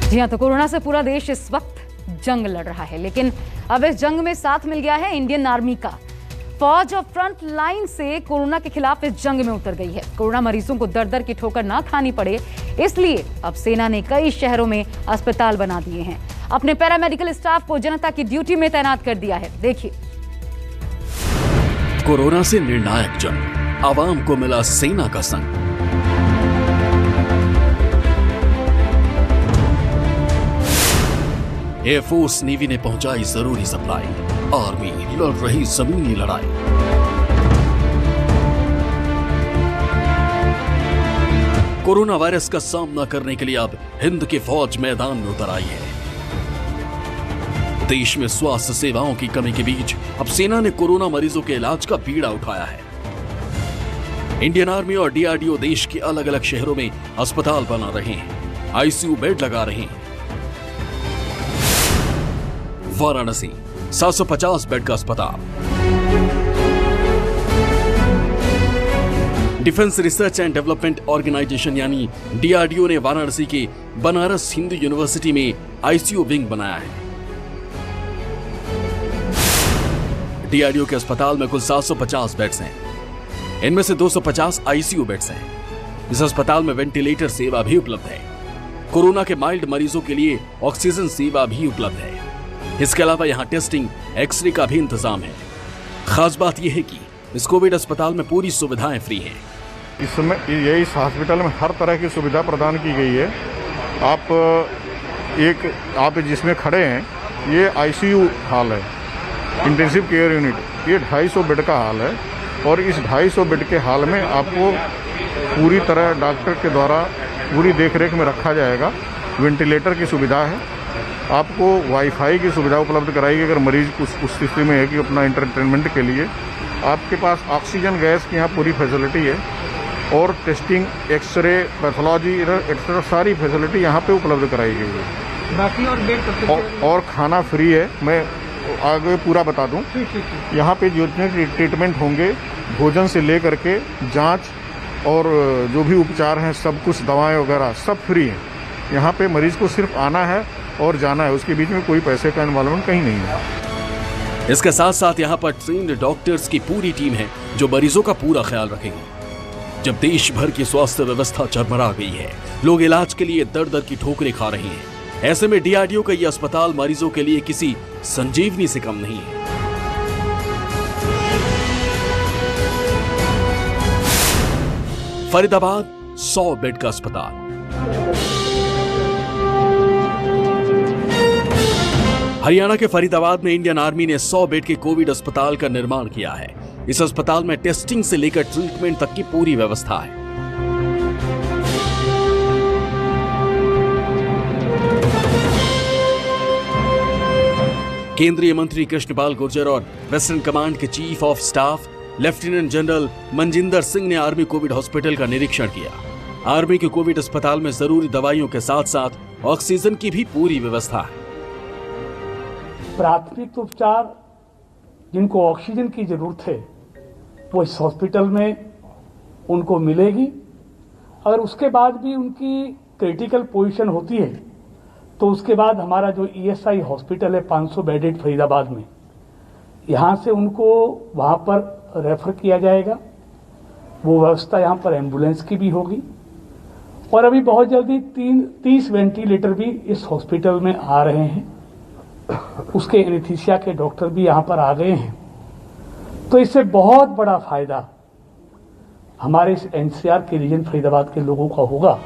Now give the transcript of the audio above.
जी हाँ, तो कोरोना से पूरा देश इस वक्त जंग लड़ रहा है, लेकिन अब इस जंग में साथ मिल गया है इंडियन आर्मी का। फौज और फ्रंट लाइन से कोरोना के खिलाफ इस जंग में उतर गई है। कोरोना मरीजों को दर दर की ठोकर ना खानी पड़े, इसलिए अब सेना ने कई शहरों में अस्पताल बना दिए हैं। अपने पैरामेडिकल स्टाफ को जनता की ड्यूटी में तैनात कर दिया है। देखिए, कोरोना से निर्णायक जंग, आवाम को मिला सेना का संग। एयरफोर्स नेवी ने पहुंचाई जरूरी सप्लाई, आर्मी लड़ रही जमीनी लड़ाई। कोरोना वायरस का सामना करने के लिए अब हिंद की फौज मैदान में उतर आई है। देश में स्वास्थ्य सेवाओं की कमी के बीच अब सेना ने कोरोना मरीजों के इलाज का बीड़ा उठाया है। इंडियन आर्मी और डीआरडीओ देश के अलग अलग शहरों में अस्पताल बना रहे हैं, आईसीयू बेड लगा रहे हैं। वाराणसी 750 बेड का अस्पताल। Defence research and development organisation यानी डीआरडीओ ने वाराणसी के बनारस हिंदू यूनिवर्सिटी में आईसीयू विंग बनाया है। डीआरडीओ के अस्पताल में कुल 750 बेड्स हैं। इनमें से 250 आईसीयू बेड्स हैं। इस अस्पताल में वेंटिलेटर सेवा भी उपलब्ध है। कोरोना के माइल्ड मरीजों के लिए ऑक्सीजन सेवा भी उपलब्ध है। इसके अलावा यहाँ टेस्टिंग, एक्सरे का भी इंतजाम है। खास बात यह है कि इस कोविड अस्पताल में पूरी सुविधाएं फ्री हैं। इसमें इस हॉस्पिटल में हर तरह की सुविधा प्रदान की गई है। आप जिसमें खड़े हैं, ये आईसीयू हॉल है, इंटेंसिव केयर यूनिट। ये 250 बेड का हॉल है और इस 250 बेड के हॉल में आपको पूरी तरह डॉक्टर के द्वारा पूरी देखरेख में रखा जाएगा। वेंटिलेटर की सुविधा है, आपको वाईफाई की सुविधा उपलब्ध कराएगी अगर मरीज उस स्थिति में है कि अपना एंटरटेनमेंट के लिए। आपके पास ऑक्सीजन गैस की यहाँ पूरी फैसिलिटी है और टेस्टिंग, एक्सरे, पैथोलॉजी, एक्सरे सारी फैसिलिटी यहाँ पे उपलब्ध कराई गई है। बाकी और बेड और खाना फ्री है। मैं आगे पूरा बता दूं, यहाँ पे जितने ट्रीटमेंट होंगे, भोजन से लेकर के जांच और जो भी उपचार हैं, सब कुछ दवाएं वगैरह सब फ्री हैं। यहाँ पे मरीज को सिर्फ आना है और जाना है, उसके बीच में कोई पैसे का इन्वॉल्वमेंट कहीं नहीं है। इसके साथ साथ यहाँ पर ट्रेन्ड डॉक्टर्स की पूरी टीम है जो मरीजों का पूरा ख्याल रखेंगे। जब देश भर की स्वास्थ्य व्यवस्था चरमरा गई है, लोग इलाज के लिए दर दर की ठोकरें खा रहे हैं, ऐसे में डीआरडीओ का यह अस्पताल मरीजों के लिए किसी संजीवनी से कम नहीं है। फरीदाबाद 100 बेड का अस्पताल। हरियाणा के फरीदाबाद में इंडियन आर्मी ने 100 बेड के कोविड अस्पताल का निर्माण किया है। इस अस्पताल में टेस्टिंग से लेकर ट्रीटमेंट तक की पूरी व्यवस्था है। केंद्रीय मंत्री कृष्णपाल गुर्जर और वेस्टर्न कमांड के chief of staff lieutenant general Manjinder Singh ने आर्मी कोविड हॉस्पिटल का निरीक्षण किया। आर्मी के कोविड अस्पताल में जरूरी दवाइयों के साथ साथ ऑक्सीजन की भी पूरी व्यवस्था है। प्राथमिक उपचार जिनको ऑक्सीजन की जरूरत है वो इस हॉस्पिटल में उनको मिलेगी। अगर उसके बाद भी उनकी क्रिटिकल पोजीशन होती है तो उसके बाद हमारा जो ईएसआई हॉस्पिटल है 500 बेडेड फरीदाबाद में, यहाँ से उनको वहाँ पर रेफर किया जाएगा। वो व्यवस्था यहाँ पर एम्बुलेंस की भी होगी और अभी बहुत जल्दी 30 वेंटिलेटर भी इस हॉस्पिटल में आ रहे हैं। उसके एनेस्थीसिया के डॉक्टर भी यहाँ पर आ गए हैं। तो इससे बहुत बड़ा फायदा हमारे इस एनसीआर के रीजन फरीदाबाद के लोगों का होगा।